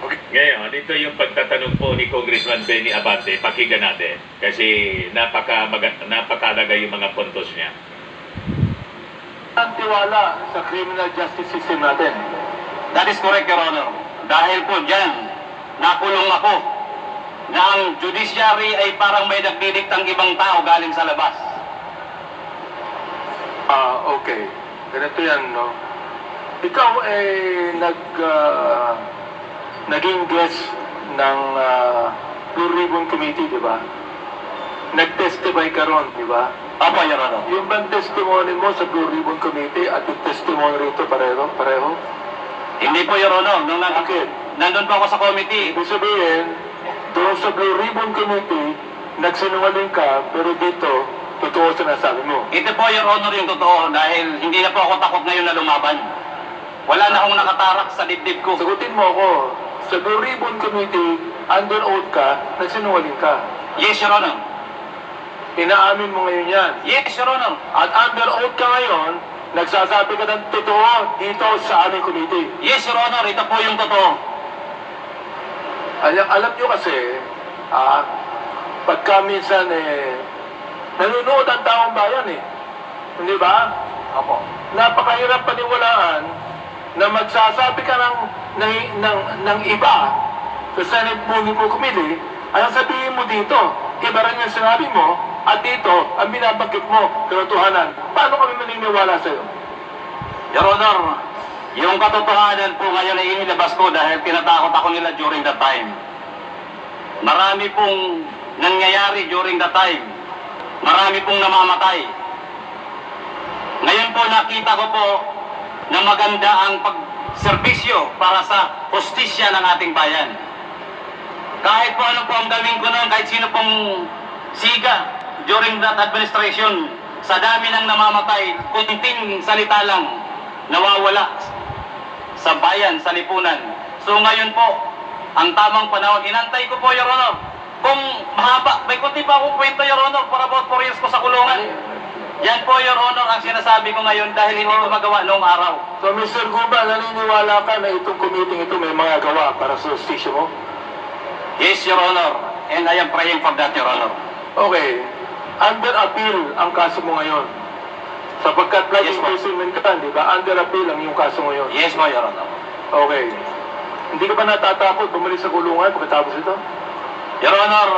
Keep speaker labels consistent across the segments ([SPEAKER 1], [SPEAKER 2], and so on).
[SPEAKER 1] Okay.
[SPEAKER 2] Ngayon, ito yung pagtatanong po ni Congressman Benny Abante. Pakinggan natin. Kasi napakalaga yung mga puntos niya.
[SPEAKER 3] Ang tiwala sa criminal justice system natin.
[SPEAKER 4] That is correct, Your Honor. Dahil po dyan, nakulong ako na ang judiciary ay parang may nagdidiktang ibang tao galing sa labas.
[SPEAKER 3] Okay. Ganito yan, no? Ikaw naging guest ng Blue Ribbon Committee, di ba? Nag-testify ka ron, di ba?
[SPEAKER 4] Opo, Your Honor.
[SPEAKER 3] Yung bang testimony mo sa Blue Ribbon Committee at yung testimony rito pareho?
[SPEAKER 4] Hindi po, Your Honor.
[SPEAKER 3] Bakit?
[SPEAKER 4] Nandun po ako sa committee.
[SPEAKER 3] Ibig sabihin, doon sa Blue Ribbon Committee, nagsinungaling ka, pero dito, totoo sinasabi mo.
[SPEAKER 4] Ito po, Your Honor, yung totoo dahil hindi na po ako takot ngayon na lumaban. Wala na akong nakatarak sa dibdib ko.
[SPEAKER 3] Sagutin mo ako, sa Blue Ribbon Committee, under oath ka, nagsinungaling ka.
[SPEAKER 4] Yes, Your Honor.
[SPEAKER 3] Inaamin mo ngayon yan.
[SPEAKER 4] Yes, Your Honor.
[SPEAKER 3] At under oath ka ngayon, nagsasabi ka ng totoo dito sa aming committee.
[SPEAKER 4] Yes, Your Honor. Ito po yung totoo.
[SPEAKER 3] Alam nyo kasi, pagka minsan nanonood ang taong bayan Hindi ba?
[SPEAKER 4] Opo.
[SPEAKER 3] Napakahirap paniwalaan na magsasabi ka ng iba sa Senate Moving Committee, ang sabihin mo dito, iba rin yung sinabi mo, at dito, ang binabanggit mo, katotohanan. Paano kami maniniwala sa'yo?
[SPEAKER 4] Your Honor, yung katotohanan po ngayon ay inilabas ko dahil tinatakot ako nila during that time. Marami pong nangyayari during that time. Marami pong namamatay. Ngayon po nakita ko po na maganda ang pagserbisyo para sa hustisya ng ating bayan. Kahit po ano po ang gawin ko noon, kahit sino pong siga during that administration, sa dami ng namamatay, kunting salita lang, nawawala sa bayan, sa lipunan. So ngayon po, ang tamang panahon, inantay ko po, Your Honor. Kung mahaba, may kunti pa akong kwento, Your Honor, para about 4 years ko sa kulungan. Yan po, Your Honor, ang sinasabi ko ngayon dahil hindi ko magawa noong araw.
[SPEAKER 3] So, Mr. Guba, naniniwala ka na itong committee ito may mga gawa para sa justisya mo?
[SPEAKER 4] Yes, Your Honor. And I am praying for that, Your Honor.
[SPEAKER 3] Okay. Under appeal ang kaso mo ngayon. Sapagkat life
[SPEAKER 4] Yes, ma'am.
[SPEAKER 3] imprisonment ka, di ba? Under appeal ang iyong kaso ngayon.
[SPEAKER 4] Yes po, Your Honor.
[SPEAKER 3] Okay. Hindi ka ba natatakot bumalik sa kulungan pagkatapos ito?
[SPEAKER 4] Your Honor,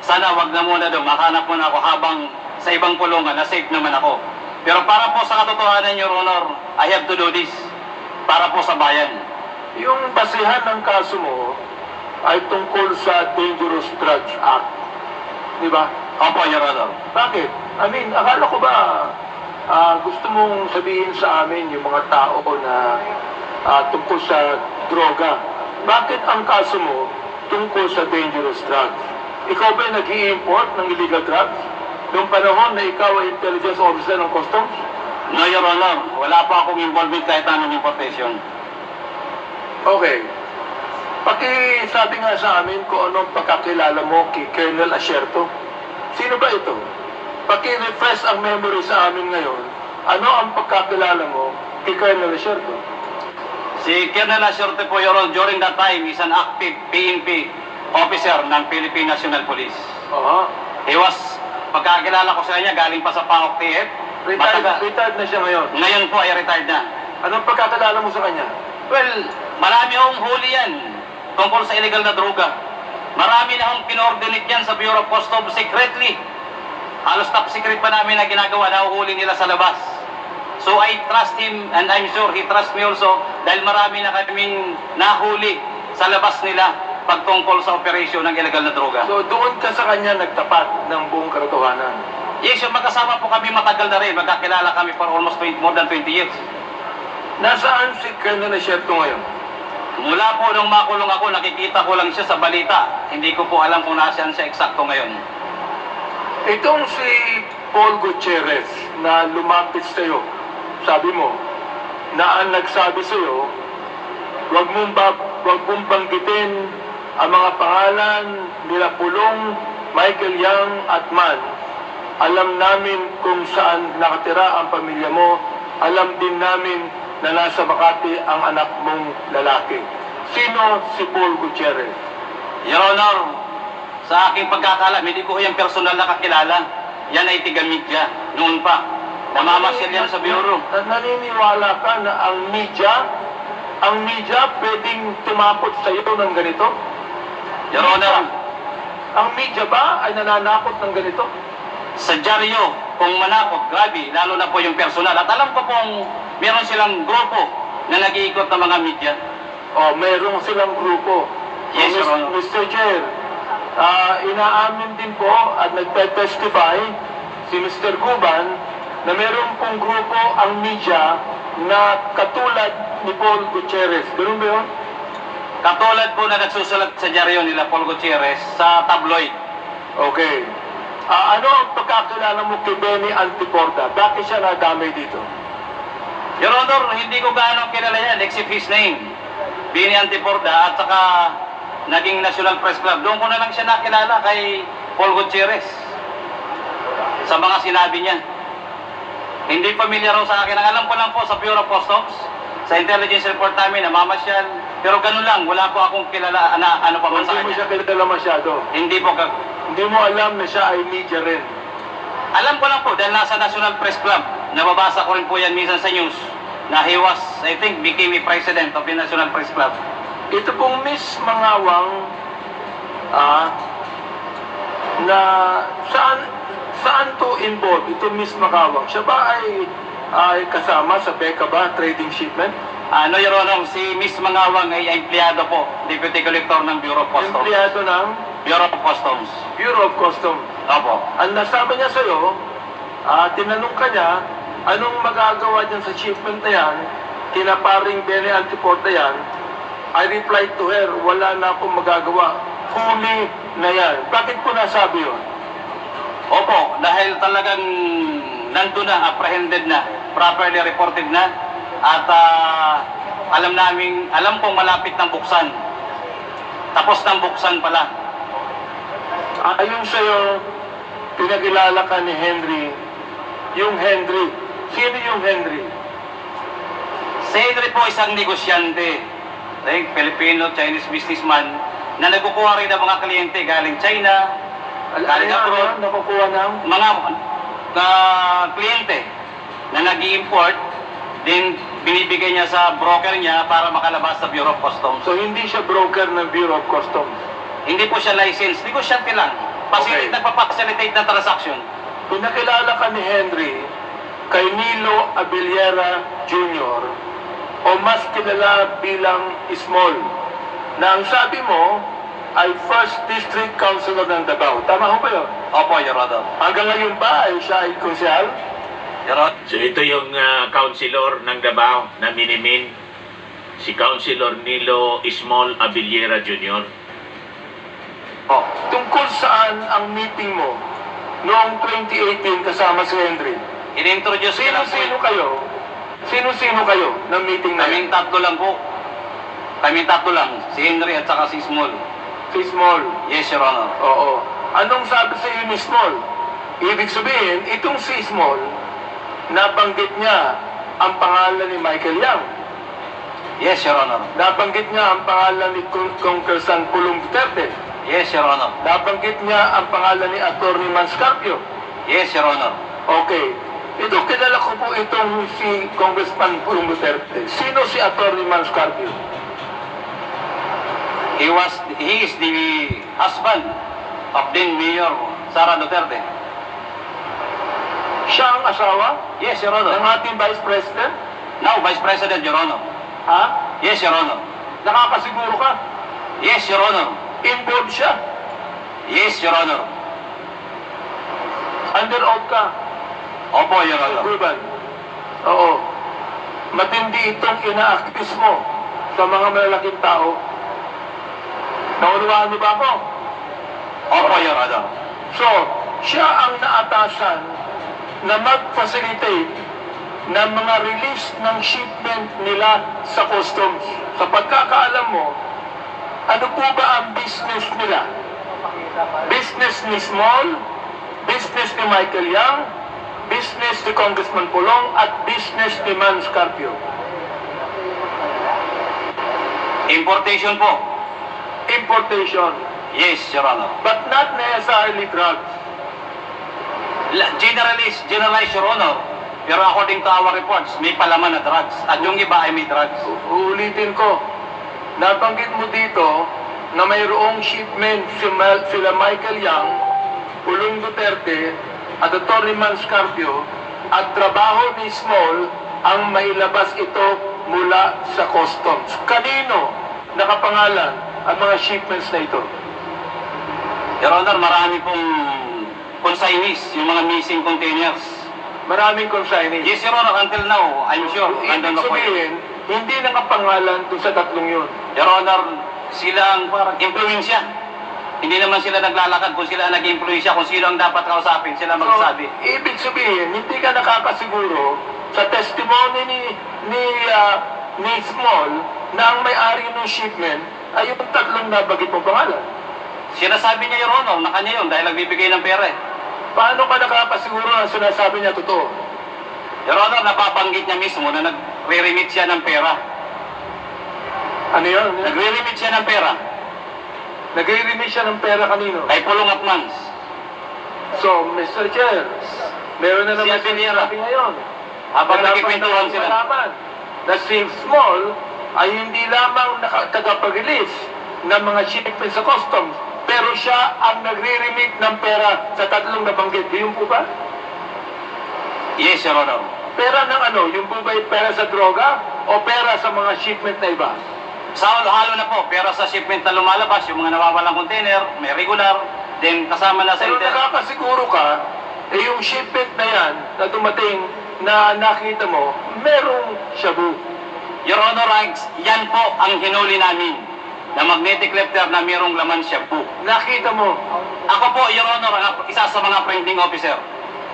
[SPEAKER 4] sana wag na muna doon. Makahanap muna ako habang sa ibang kulungan na safe naman ako. Pero para po sa katotohanan, Your Honor, I have to do this. Para po sa bayan.
[SPEAKER 3] Yung basihan ng kaso mo ay tungkol sa Dangerous Drugs Act. Di ba?
[SPEAKER 4] Opo, Your Honor.
[SPEAKER 3] Bakit? I mean, akala ko ba gusto mong sabihin sa amin yung mga tao na tungkol sa droga. Bakit ang kaso mo tungkol sa dangerous drugs? Ikaw ba nag-i-import ng illegal drugs? Noong panahon na ikaw ay intelligence officer ng customs?
[SPEAKER 4] No, Your Honor. Wala pa akong involvement kahit anong importation.
[SPEAKER 3] Okay. Pakisabi nga sa amin kung anong pagkakilala mo kay Colonel Asierto. Sino ba ito? Paki-refresh ang memory sa amin ngayon. Ano ang pagkakilala mo kay Colonel Asierto?
[SPEAKER 4] Si Colonel Asierto po, Your Honor, during that time, is an active PNP officer ng Philippine National Police. He was, pagkakilala ko sa kanya, galing pa sa PAOK TF.
[SPEAKER 3] Retired na siya ngayon.
[SPEAKER 4] Ngayon po ay retired na.
[SPEAKER 3] Anong pagkakilala mo sa kanya?
[SPEAKER 4] Well, marami akong huli yan tungkol sa illegal na droga. Marami na akong pinoordinate yan sa Bureau of Customs secretly. Halos top secret pa namin na ginagawa, nahuhuli nila sa labas. So I trust him and I'm sure he trusts me also dahil marami na kaming nahuli sa labas nila pagtungkol sa operasyon ng illegal na droga.
[SPEAKER 3] So doon ka sa kanya nagtapat ng buong katotohanan.
[SPEAKER 4] Yes, yung magkasama po kami matagal na rin. Magkakilala kami for almost more than 20 years.
[SPEAKER 3] Nasaan si Colonel Asierto ngayon?
[SPEAKER 4] Mula po nung makulong ako, nakikita ko lang siya sa balita. Hindi ko po alam kung nasaan siya eksakto ngayon.
[SPEAKER 3] Itong si Paul Gutierrez na lumapit sa iyo, sabi mo, na ang nagsabi sa iyo, wag mong banggitin ang mga pangalan nila Pulong, Michael Yang at Man. Alam namin kung saan nakatira ang pamilya mo. Alam din namin na nasa Makati ang anak mong lalaki. Sino si Paul Gutierrez?
[SPEAKER 4] Your Honor, sa aking pagkakalam, hindi ko yung personal na kakilala. Yan ay tiga-media, noon pa. Namamasyal yan sa bureau.
[SPEAKER 3] Naniniwala ka na ang media pwedeng tumakot sa iyo ng ganito?
[SPEAKER 4] Your Honor,
[SPEAKER 3] Ang media ba ay nananakot ng ganito?
[SPEAKER 4] sa dyaryo, kung manakot, grabe, lalo na po yung personal. At alam ko pong meron silang grupo na nag-iikot ng mga media.
[SPEAKER 3] O, mayroong silang grupo.
[SPEAKER 4] Yes, Your Honor.
[SPEAKER 3] Mr. Chair, inaamin din po at nagpe-testify si Mr. Guban na meron pong grupo ang media na katulad ni Paul Gutierrez. Ganun ba yun?
[SPEAKER 4] Katulad po na nagsusulat sa dyaryo nila, Paul Gutierrez, sa tabloid.
[SPEAKER 3] Okay. Ano ang pagkakilala mo kay Benny Antiporda? Bakit siya nadamay dito?
[SPEAKER 4] Your Honor, hindi ko gaano kilala yan, except his name. Bini Antiporda at saka naging National Press Club. Doon ko na lang siya nakilala kay Paul Gutierrez sa mga sinabi niya. Hindi familiar raw sa akin. Ang alam ko lang po sa Bureau of Customs, sa intelligence report namin, namamasyal. Pero ganun lang, wala po akong kilala na ano pa man sa
[SPEAKER 3] Hindi mo
[SPEAKER 4] kanya.
[SPEAKER 3] siya kilala masyado.
[SPEAKER 4] Hindi po.
[SPEAKER 3] Hindi mo alam na siya ay media rin.
[SPEAKER 4] Alam ko lang po dahil nasa National Press Club. Nababasa ko rin po yan minsan sa news na he was, I think, became a president of the National Press Club.
[SPEAKER 3] Ito pong Miss Mangawang na saan to involved? Ito Miss Mangawang. Siya ba ay kasama sa BECA ba? Trading shipment?
[SPEAKER 4] Ano, Your Honor, si Miss Mangawang ay empleyado po, Deputy Collector ng Bureau of Customs.
[SPEAKER 3] Empleyado ng
[SPEAKER 4] Bureau of Customs.
[SPEAKER 3] Bureau of Customs.
[SPEAKER 4] Opo.
[SPEAKER 3] Ang nasabi niya sa'yo, tinanong ka niya, anong magagawa dyan sa shipment na yan, kinaparing Benny Antiporda yan, I replied to her, wala na akong magagawa. Huli na yan. Bakit ko nasabi yun?
[SPEAKER 4] Opo, dahil talagang nandun na, apprehended na, properly reported na, at alam kong malapit ng buksan. Tapos ng buksan pala.
[SPEAKER 3] Ayon sa'yo, pinagilala ka ni Henry, yung Henry. Sino yung Henry?
[SPEAKER 4] Si Henry po isang negosyante, like Filipino-Chinese businessman, na nagkukuha rin ng mga kliyente galing China, galing abroad,
[SPEAKER 3] Nakukuha ng?
[SPEAKER 4] mga kliyente na nag-i-import, din binibigay niya sa broker niya para makalabas sa Bureau of Customs.
[SPEAKER 3] So hindi siya broker ng Bureau of Customs.
[SPEAKER 4] Hindi po siya licensed, negosyante lang.
[SPEAKER 3] Okay.
[SPEAKER 4] Nagpapacilitate ng transaction.
[SPEAKER 3] Pinakilala ka ni Henry kay Nilo Abiliera Jr. o mas kilala bilang Small, na ang sabi mo ay First District Councilor ng Davao. Tama ho ba yun?
[SPEAKER 4] Opo, Your Honor.
[SPEAKER 3] Hanggang ngayon ba ay siya ay konsyal?
[SPEAKER 4] Your Honor.
[SPEAKER 2] So ito yung councilor ng Davao na minimin, si Councilor Nilo Ismol Abiliera Jr.
[SPEAKER 4] Po.
[SPEAKER 3] Tungkol saan ang meeting mo noong 2018 kasama si Henry?
[SPEAKER 4] In-introduce ko lang po.
[SPEAKER 3] Sino-sino kayo? Sino-sino kayo ng meeting na
[SPEAKER 4] Kaming
[SPEAKER 3] yun?
[SPEAKER 4] tatlo lang po. Kaming tatlo lang. Si Henry at saka si Small.
[SPEAKER 3] Si Small.
[SPEAKER 4] Yes, Your Honor.
[SPEAKER 3] Oo. Anong sabi sa iyo ni Small? Ibig sabihin, itong si Small, nabanggit niya ang pangalan ni Michael Yang.
[SPEAKER 4] Yes, Your Honor.
[SPEAKER 3] Nabanggit niya ang pangalan ni Congressman Pulong Duterte.
[SPEAKER 4] Yes, Your Honor.
[SPEAKER 3] Nabanggit niya ang pangalan ni Atty. Manscarpio.
[SPEAKER 4] Yes, Your Honor.
[SPEAKER 3] Okay. Ito, kilala ko po itong si Congressman Pulong Duterte. Sino si Atty. Manscarpio?
[SPEAKER 4] He is the husband of then Mayor Sara Duterte.
[SPEAKER 3] Siya ang asawa
[SPEAKER 4] Yes, Your
[SPEAKER 3] ng
[SPEAKER 4] Honor.
[SPEAKER 3] ating Vice President?
[SPEAKER 4] Now, Vice President, Your Honor.
[SPEAKER 3] Ha?
[SPEAKER 4] Yes, Your Honor.
[SPEAKER 3] Nakakasiguro ka?
[SPEAKER 4] Yes, Your Honor.
[SPEAKER 3] Involved siya?
[SPEAKER 4] Yes, Your Honor.
[SPEAKER 3] Under oath ka?
[SPEAKER 4] Opo, Your Honor.
[SPEAKER 3] Ruben? Oo. Matindi itong ina-accuse mo sa mga malalaking tao. Naunawaan niyo ba ako?
[SPEAKER 4] Opo, Your Honor.
[SPEAKER 3] So, siya ang naatasan na mag-facilitate ng mga release ng shipment nila sa customs. Sa pagkakaalam mo, ano po ba ang business nila? Business ni Small, business ni Michael Yang, business ni Congressman Pulong, at business ni Manscarpio.
[SPEAKER 4] Importation po.
[SPEAKER 3] Importation,
[SPEAKER 4] Yes, Your Honor.
[SPEAKER 3] but not necessarily drugs.
[SPEAKER 4] Generalized, Your Honor. Pero according to our reports, may palaman na drugs. At yung iba ay may drugs.
[SPEAKER 3] Uulitin ko, nabanggit mo dito na mayroong shipment sila Michael Yang, Pulong Duterte, at Atty. Manscarpio, at trabaho ni Small ang mailabas ito mula sa customs. Kanino nakapangalan ang mga shipments na ito?
[SPEAKER 4] Your Honor, marami pong consignees, yung mga missing containers.
[SPEAKER 3] Maraming consignee.
[SPEAKER 4] Yes, Your Honor, until now, I'm sure.
[SPEAKER 3] Ibig sabihin, hindi nakapangalan dun sa tatlong yun.
[SPEAKER 4] Your Honor, sila ang parang impluensya. Hindi naman sila naglalakad kung sila ang nag-impluensya, kung sino ang dapat kausapin, sila magsasabi.
[SPEAKER 3] So, ibig sabihin, hindi ka nakakasiguro sa testimony ni Small na ang may-ari ng shipment ay yung tatlong nabagit mo pangalan.
[SPEAKER 4] Sinasabi niya, Your Honor, na kanya yun dahil nagbibigay ng pera eh.
[SPEAKER 3] Paano ka nakakasiguro na sinasabi niya totoo?
[SPEAKER 4] Your Honor, napabanggit niya mismo na nagre-remit siya ng pera.
[SPEAKER 3] Ano yun?
[SPEAKER 4] Nagre-remit siya ng pera
[SPEAKER 3] Nagre-remit siya ng pera kanino?
[SPEAKER 4] kay Pulong at Mans.
[SPEAKER 3] So, Mr. Chair, meron na naman
[SPEAKER 4] Si Abinera.
[SPEAKER 3] sinasabi ngayon.
[SPEAKER 4] Habang
[SPEAKER 3] Na dapat
[SPEAKER 4] nagkikwentuhan
[SPEAKER 3] na
[SPEAKER 4] sila.
[SPEAKER 3] malaman na si Small ay hindi lamang tagapag-release ng mga shipment sa customs, pero siya ang nagre-remit ng pera sa tatlong nabanggit. Yung po ba?
[SPEAKER 4] Yes, Your Honor.
[SPEAKER 3] Pera ng ano? Yung po ba yung pera sa droga o pera sa mga shipment na iba?
[SPEAKER 4] Sa halo na po, pera sa shipment na lumalabas, yung mga nawawalang container, may regular, then kasama na sa
[SPEAKER 3] Pero nakakasiguro ka, yung shipment na yan na dumating na nakita mo, merong shabu.
[SPEAKER 4] Your Honor, yan po ang hinuli namin na magnetic lifter na mayroong laman siya po.
[SPEAKER 3] Nakita mo.
[SPEAKER 4] Ako po, Your Honor, ang isa sa mga printing officer.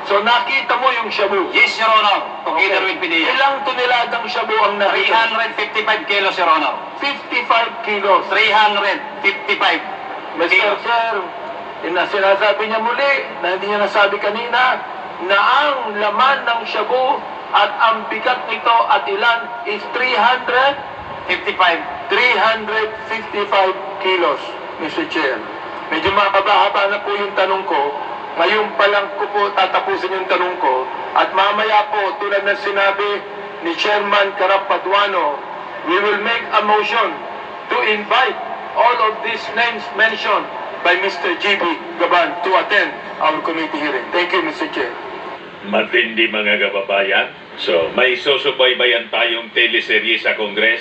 [SPEAKER 3] So nakita mo yung shabu.
[SPEAKER 4] Yes, Your Honor, together with PDEA.
[SPEAKER 3] Ilang toneladang shabu ang nakita?
[SPEAKER 4] 355 kilos, Your Honor.
[SPEAKER 3] 55 kilos.
[SPEAKER 4] 355
[SPEAKER 3] Mr.
[SPEAKER 4] kilos.
[SPEAKER 3] Sir, sinasabi niya muli na hindi niya nasabi kanina na ang laman ng shabu at ang bigat nito at ilan is
[SPEAKER 4] 55.
[SPEAKER 3] 355 kilos, Mr. Chair. Medyo mahaba-haba na po yung tanong ko. Ngayon pa lang ko po tatapusin yung tanong ko. At mamaya po, tulad ng sinabi ni Chairman Karap Paduano, we will make a motion to invite all of these names mentioned by Mr. G.B. Gaban to attend our committee hearing. Thank you, Mr. Chair.
[SPEAKER 2] Matindi mga kababayan. So, may susubaybayan tayong teleserye sa Kongres.